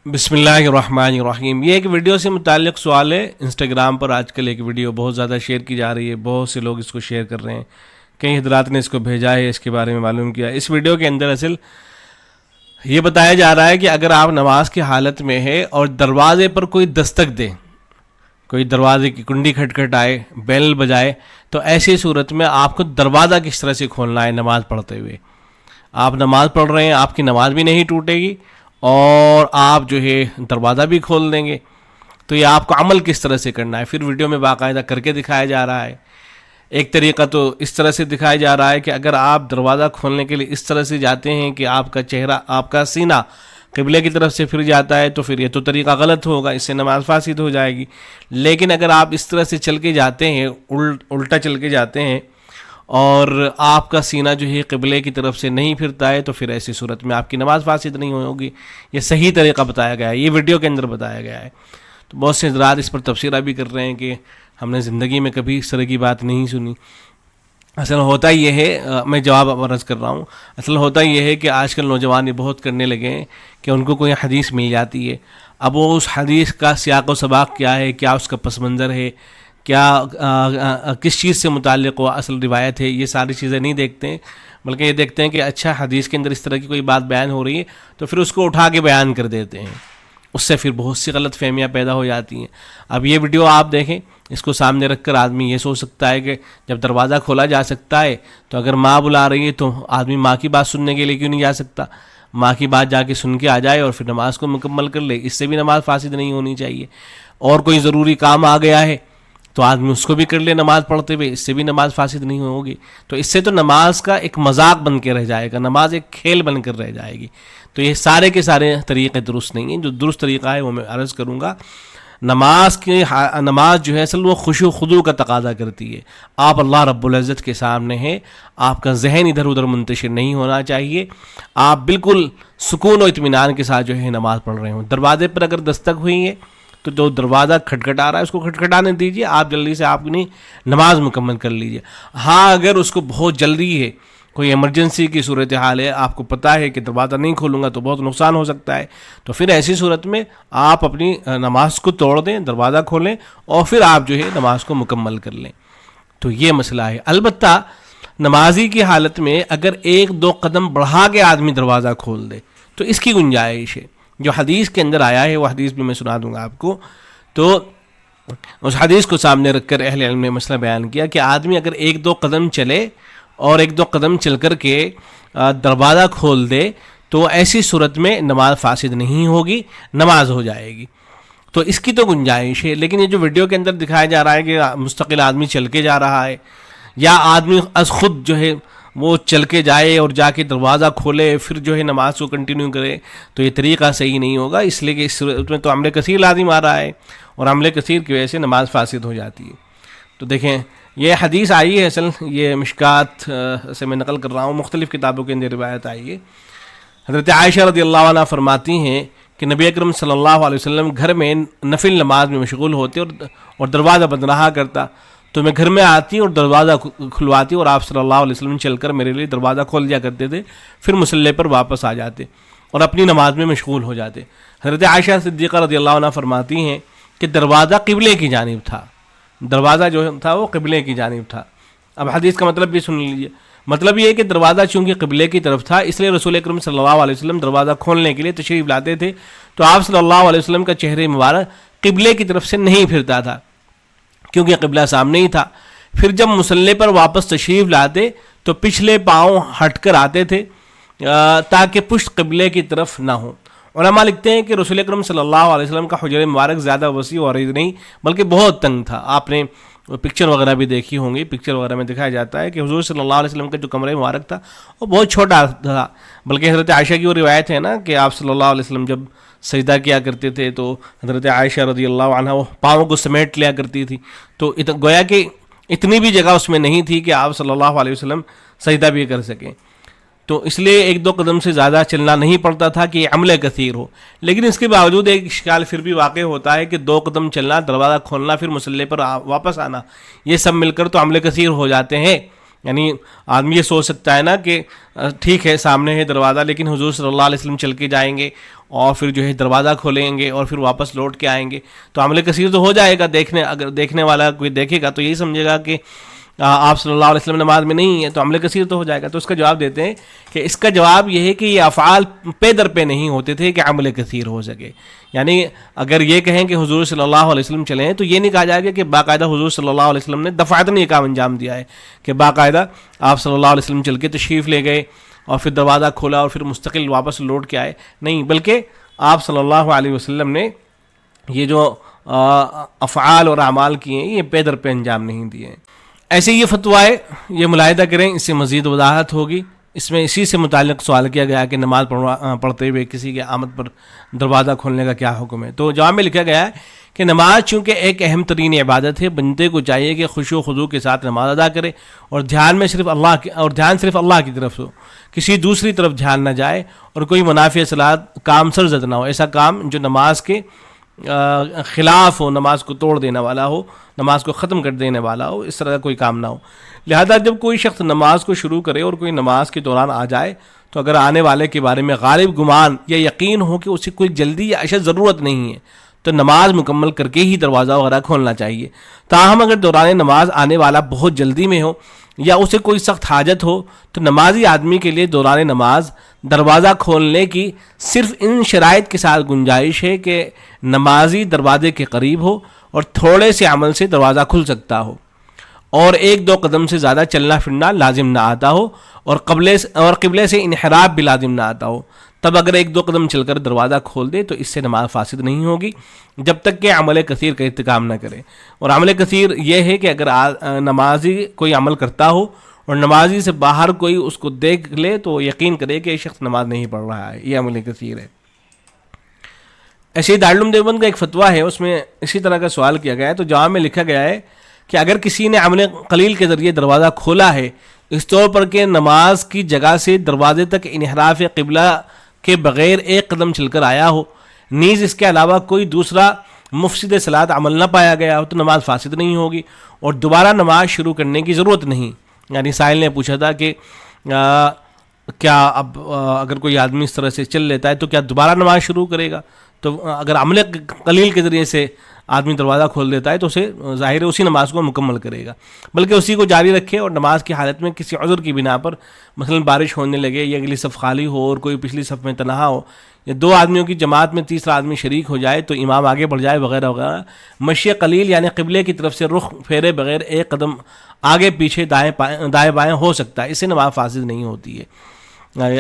بسم اللہ الرحمن الرحیم۔ یہ ایک ویڈیو سے متعلق سوال ہے۔ انسٹاگرام پر آج کل ایک ویڈیو بہت زیادہ شیئر کی جا رہی ہے، بہت سے لوگ اس کو شیئر کر رہے ہیں، کئی حضرات نے اس کو بھیجا ہے، اس کے بارے میں معلوم کیا۔ اس ویڈیو کے اندر اصل یہ بتایا جا رہا ہے کہ اگر آپ نماز کی حالت میں ہے اور دروازے پر کوئی دستک دے، کوئی دروازے کی کنڈی کھٹکھٹائے، بیل بجائے، تو ایسی صورت میں آپ کو دروازہ کس طرح سے کھولنا ہے نماز پڑھتے ہوئے۔ آپ نماز پڑھ رہے ہیں، آپ کی نماز بھی نہیں ٹوٹے گی اور آپ جو ہے دروازہ بھی کھول دیں گے، تو یہ آپ کو عمل کس طرح سے کرنا ہے۔ پھر ویڈیو میں باقاعدہ کر کے دکھایا جا رہا ہے۔ ایک طریقہ تو اس طرح سے دکھایا جا رہا ہے کہ اگر آپ دروازہ کھولنے کے لیے اس طرح سے جاتے ہیں کہ آپ کا چہرہ، آپ کا سینہ قبلے کی طرف سے پھر جاتا ہے، تو پھر یہ تو طریقہ غلط ہوگا، اس سے نماز فاسد ہو جائے گی۔ لیکن اگر آپ اس طرح سے چل کے جاتے ہیں، الٹا چل کے جاتے ہیں اور آپ کا سینہ جو ہے قبلے کی طرف سے نہیں پھرتا ہے، تو پھر ایسی صورت میں آپ کی نماز فاسد نہیں ہوگی۔ یہ صحیح طریقہ بتایا گیا ہے، یہ ویڈیو کے اندر بتایا گیا ہے۔ تو بہت سے حضرات اس پر تبصرہ بھی کر رہے ہیں کہ ہم نے زندگی میں کبھی اس طرح کی بات نہیں سنی۔ اصل ہوتا یہ ہے، میں جواب عرض کر رہا ہوں، اصل ہوتا یہ ہے کہ آج کل نوجوان یہ بہت کرنے لگے ہیں کہ ان کو کوئی حدیث مل جاتی ہے، اب وہ اس حدیث کا سیاق و سباق کیا ہے، کیا اس کا پس منظر ہے، کیا کس چیز سے متعلق وہ اصل روایت ہے، یہ ساری چیزیں نہیں دیکھتے ہیں، بلکہ یہ دیکھتے ہیں کہ اچھا حدیث کے اندر اس طرح کی کوئی بات بیان ہو رہی ہے تو پھر اس کو اٹھا کے بیان کر دیتے ہیں۔ اس سے پھر بہت سی غلط فہمیاں پیدا ہو جاتی ہیں۔ اب یہ ویڈیو آپ دیکھیں، اس کو سامنے رکھ کر آدمی یہ سوچ سکتا ہے کہ جب دروازہ کھولا جا سکتا ہے تو اگر ماں بلا رہی ہے تو آدمی ماں کی بات سننے کے لیے کیوں نہیں جا سکتا؟ ماں کی بات جا کے سن کے آ جائے اور پھر نماز کو مکمل کر لے، اس سے بھی نماز فاسد نہیں ہونی چاہیے۔ اور کوئی ضروری کام آ گیا ہے تو آدمی اس کو بھی کر لے نماز پڑھتے ہوئے، اس سے بھی نماز فاسد نہیں ہوگی۔ تو اس سے تو نماز کا ایک مذاق بن کے رہ جائے گا، نماز ایک کھیل بن کر رہ جائے گی۔ تو یہ سارے کے سارے طریقے درست نہیں ہیں۔ جو درست طریقہ ہے وہ میں عرض کروں گا۔ نماز جو ہے اصل وہ خشوع و خضوع کا تقاضا کرتی ہے۔ آپ اللہ رب العزت کے سامنے ہیں، آپ کا ذہن ادھر ادھر منتشر نہیں ہونا چاہیے، آپ بالکل سکون و اطمینان کے ساتھ جو ہے نماز پڑھ رہے ہوں۔ دروازے پر اگر دستک ہوئی ہے تو جو دروازہ کھٹکھٹا رہا ہے اس کو کھٹکھٹانے دیجیے، آپ جلدی سے آپ اپنی نماز مکمل کر لیجیے۔ ہاں اگر اس کو بہت جلدی ہے، کوئی ایمرجنسی کی صورتحال ہے، آپ کو پتہ ہے کہ دروازہ نہیں کھولوں گا تو بہت نقصان ہو سکتا ہے، تو پھر ایسی صورت میں آپ اپنی نماز کو توڑ دیں، دروازہ کھولیں اور پھر آپ جو ہے نماز کو مکمل کر لیں۔ تو یہ مسئلہ ہے۔ البتہ نمازی کی حالت میں اگر ایک دو قدم بڑھا کے آدمی دروازہ کھول دے تو اس کی گنجائش ہے۔ جو حدیث کے اندر آیا ہے وہ حدیث بھی میں سنا دوں گا آپ کو۔ تو اس حدیث کو سامنے رکھ کر اہل علم نے مسئلہ بیان کیا کہ آدمی اگر ایک دو قدم چلے اور ایک دو قدم چل کر کے دروازہ کھول دے تو ایسی صورت میں نماز فاسد نہیں ہوگی، نماز ہو جائے گی۔ تو اس کی تو گنجائش ہے۔ لیکن یہ جو ویڈیو کے اندر دکھایا جا رہا ہے کہ مستقل آدمی چل کے جا رہا ہے یا آدمی از خود جو ہے وہ چل کے جائے اور جا کے دروازہ کھولے پھر جو ہے نماز کو کنٹینیو کرے، تو یہ طریقہ صحیح نہیں ہوگا۔ اس لیے کہ اس صورت میں تو عمل کثیر لازم آ رہا ہے اور عمل کثیر کی وجہ سے نماز فاسد ہو جاتی ہے۔ تو دیکھیں یہ حدیث آئی ہے، اصل یہ مشکات سے میں نقل کر رہا ہوں، مختلف کتابوں کے اندر روایت آئی ہے۔ حضرت عائشہ رضی اللہ عنہ فرماتی ہیں کہ نبی اکرم صلی اللہ علیہ وسلم گھر میں نفل نماز میں مشغول ہوتے اور دروازہ بند رہا کرتا، تو میں گھر میں آتی اور دروازہ کھلواتی اور آپ صلی اللہ علیہ وسلم چل کر میرے لیے دروازہ کھول دیا کرتے تھے، پھر مصلی پر واپس آ جاتے اور اپنی نماز میں مشغول ہو جاتے۔ حضرت عائشہ صدیقہ رضی اللہ عنہ فرماتی ہیں کہ دروازہ قبلے کی جانب تھا، دروازہ جو تھا وہ قبلے کی جانب تھا۔ اب حدیث کا مطلب بھی سن لیجیے۔ مطلب یہ ہے کہ دروازہ چونکہ قبلے کی طرف تھا، اس لیے رسول اکرم صلی اللہ علیہ وسلم دروازہ کھولنے کے لیے تشریف لاتے تھے تو آپ صلی اللہ علیہ وسلم کا چہرہ مبارک قبلے کی طرف سے نہیں پھرتا تھا کیونکہ قبلہ سامنے ہی تھا۔ پھر جب مصلی پر واپس تشریف لاتے تو پچھلے پاؤں ہٹ کر آتے تھے تاکہ پشت قبلے کی طرف نہ ہو۔ علماء لکھتے ہیں کہ رسول اکرم صلی اللہ علیہ وسلم کا حجر مبارک زیادہ وسیع و عریض نہیں بلکہ بہت تنگ تھا۔ آپ نے پکچر وغیرہ بھی دیکھی ہوں گی، پکچر وغیرہ میں دکھایا جاتا ہے کہ حضور صلی اللہ علیہ وسلم کا جو کمرہ مبارک تھا وہ بہت چھوٹا تھا، بلکہ حضرت عائشہ کی وہ روایت ہے نا کہ آپ صلی اللہ علیہ وسلم جب سجدہ کیا کرتے تھے تو حضرت عائشہ رضی اللہ عنہ وہ پاؤں کو سمیٹ لیا کرتی تھی، تو گویا کہ اتنی بھی جگہ اس میں نہیں تھی کہ آپ صلی اللہ علیہ وسلم سجدہ بھی کر سکیں، تو اس لیے ایک دو قدم سے زیادہ چلنا نہیں پڑتا تھا کہ عمل کثیر ہو۔ لیکن اس کے باوجود ایک اشکال پھر بھی واقع ہوتا ہے کہ دو قدم چلنا، دروازہ کھولنا، پھر مصلی پر واپس آنا، یہ سب مل کر تو عمل کثیر ہو جاتے ہیں۔ یعنی آدمی یہ سوچ سکتا ہے نا کہ ٹھیک ہے سامنے ہے دروازہ، لیکن حضور صلی اللہ علیہ وسلم چل کے جائیں گے اور پھر جو ہے دروازہ کھولیں گے اور پھر واپس لوٹ کے آئیں گے تو عمل کثیر تو ہو جائے گا. اگر دیکھنے والا کوئی دیکھے گا تو یہی سمجھے گا کہ آپ صلی اللہ علیہ وسلم نماز میں نہیں ہے، تو عمل کثیر تو ہو جائے گا. تو اس کا جواب دیتے ہیں کہ اس کا جواب یہ ہے کہ یہ افعال پے در پہ نہیں ہوتے تھے کہ عمل کثیر ہو سکے. یعنی اگر یہ کہیں کہ حضور صلی اللہ علیہ وسلم چلے ہیں تو یہ نہیں کہا جائے گا کہ باقاعدہ حضور صلی اللہ علیہ وسلم نے دفعتاً یہ کام انجام دیا ہے کہ باقاعدہ آپ صلی اللہ علیہ وسلم چل کے تشریف لے گئے اور پھر دروازہ کھولا اور پھر مستقل واپس لوٹ کے آئے. نہیں، بلکہ آپ صلی اللہ علیہ وسلم نے یہ جو افعال اور اعمال کیے ہیں یہ پے در پہ انجام نہیں دیے ہیں. ایسے یہ فتویٰ ہے، یہ ملاحظہ کریں، اس سے مزید وضاحت ہوگی. اس میں اسی سے متعلق سوال کیا گیا کہ نماز پڑھتے ہوئے کسی کے آمد پر دروازہ کھولنے کا کیا حکم ہے. تو جواب میں لکھا گیا ہے کہ نماز چونکہ ایک اہم ترین عبادت ہے، بندے کو چاہیے کہ خشوع و خضوع کے ساتھ نماز ادا کرے اور دھیان صرف اللہ کی طرف ہو، کسی دوسری طرف دھیان نہ جائے اور کوئی منافع صلاۃ کام سرزد نہ ہو، ایسا کام جو نماز کے خلاف ہو، نماز کو توڑ دینے والا ہو، نماز کو ختم کر دینے والا ہو، اس طرح کا کوئی کام نہ ہو. لہذا جب کوئی شخص نماز کو شروع کرے اور کوئی نماز کے دوران آ جائے تو اگر آنے والے کے بارے میں غالب گمان یا یقین ہو کہ اسے کوئی جلدی یا اشد ضرورت نہیں ہے تو نماز مکمل کر کے ہی دروازہ وغیرہ کھولنا چاہیے. تاہم اگر دوران نماز آنے والا بہت جلدی میں ہو یا اسے کوئی سخت حاجت ہو تو نمازی آدمی کے لیے دوران نماز دروازہ کھولنے کی صرف ان شرائط کے ساتھ گنجائش ہے کہ نمازی دروازے کے قریب ہو اور تھوڑے سے عمل سے دروازہ کھل سکتا ہو اور 1-2 قدم سے زیادہ چلنا پھرنا لازم نہ آتا ہو اور قبلے سے انحراف بھی لازم نہ آتا ہو. تب اگر 1-2 قدم چل کر دروازہ کھول دے تو اس سے نماز فاسد نہیں ہوگی جب تک کہ عمل کثیر کا ارتکاب نہ کرے. اور عمل کثیر یہ ہے کہ اگر نمازی کوئی عمل کرتا ہو اور نمازی سے باہر کوئی اس کو دیکھ لے تو یقین کرے کہ یہ شخص نماز نہیں پڑھ رہا ہے، یہ عمل کثیر ہے. ایسے ہی دارالعلوم دیوبند کا ایک فتویٰ ہے، اس میں اسی طرح کا سوال کیا گیا ہے. تو جواب میں لکھا گیا ہے کہ اگر کسی نے عمل قلیل کے ذریعے دروازہ کھولا ہے اس طور پر کہ نماز کی جگہ سے دروازے تک انحراف قبلہ کے بغیر 1 قدم چل کر آیا ہو، نیز اس کے علاوہ کوئی دوسرا مفسد صلاۃ عمل نہ پایا گیا ہو تو نماز فاسد نہیں ہوگی اور دوبارہ نماز شروع کرنے کی ضرورت نہیں. یعنی سائل نے پوچھا تھا کہ کیا اب اگر کوئی آدمی اس طرح سے چل لیتا ہے تو کیا دوبارہ نماز شروع کرے گا؟ تو اگر عمل قلیل کے ذریعے سے آدمی دروازہ کھول دیتا ہے تو اسے ظاہر ہے اسی نماز کو مکمل کرے گا، بلکہ اسی کو جاری رکھے اور نماز کی حالت میں کسی عذر کی بنا پر مثلا بارش ہونے لگے یا اگلی صف خالی ہو اور کوئی پچھلی صف میں تنہا ہو یا 2 آدمیوں کی جماعت میں تیسرا آدمی شریک ہو جائے تو امام آگے بڑھ جائے وغیرہ وغیرہ، مشی قلیل یعنی قبلے کی طرف سے رخ پھیرے بغیر 1 قدم آگے پیچھے دائیں بائیں ہو سکتا ہے، اس سے نماز فاسد نہیں ہوتی ہے.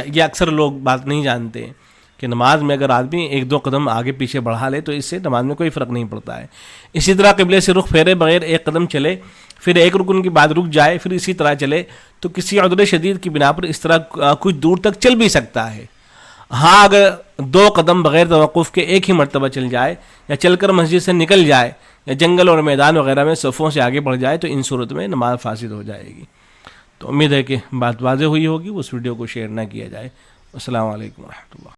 یہ اکثر لوگ بات نہیں جانتے ہیں کہ نماز میں اگر آدمی 1-2 قدم آگے پیچھے بڑھا لے تو اس سے نماز میں کوئی فرق نہیں پڑتا ہے. اسی طرح قبلے سے رخ پھیرے بغیر 1 قدم چلے، پھر 1 رکن کے بعد رک جائے، پھر اسی طرح چلے تو کسی عذر شدید کی بنا پر اس طرح کچھ دور تک چل بھی سکتا ہے. ہاں اگر 2 قدم بغیر توقف کے ایک ہی مرتبہ چل جائے یا چل کر مسجد سے نکل جائے یا جنگل اور میدان وغیرہ میں صفوں سے آگے بڑھ جائے تو ان صورت میں نماز فاسد ہو جائے گی. تو امید ہے کہ بات واضح ہوئی ہوگی، اس ویڈیو کو شیئر نہ کیا جائے. السلام علیکم ورحمۃ اللہ.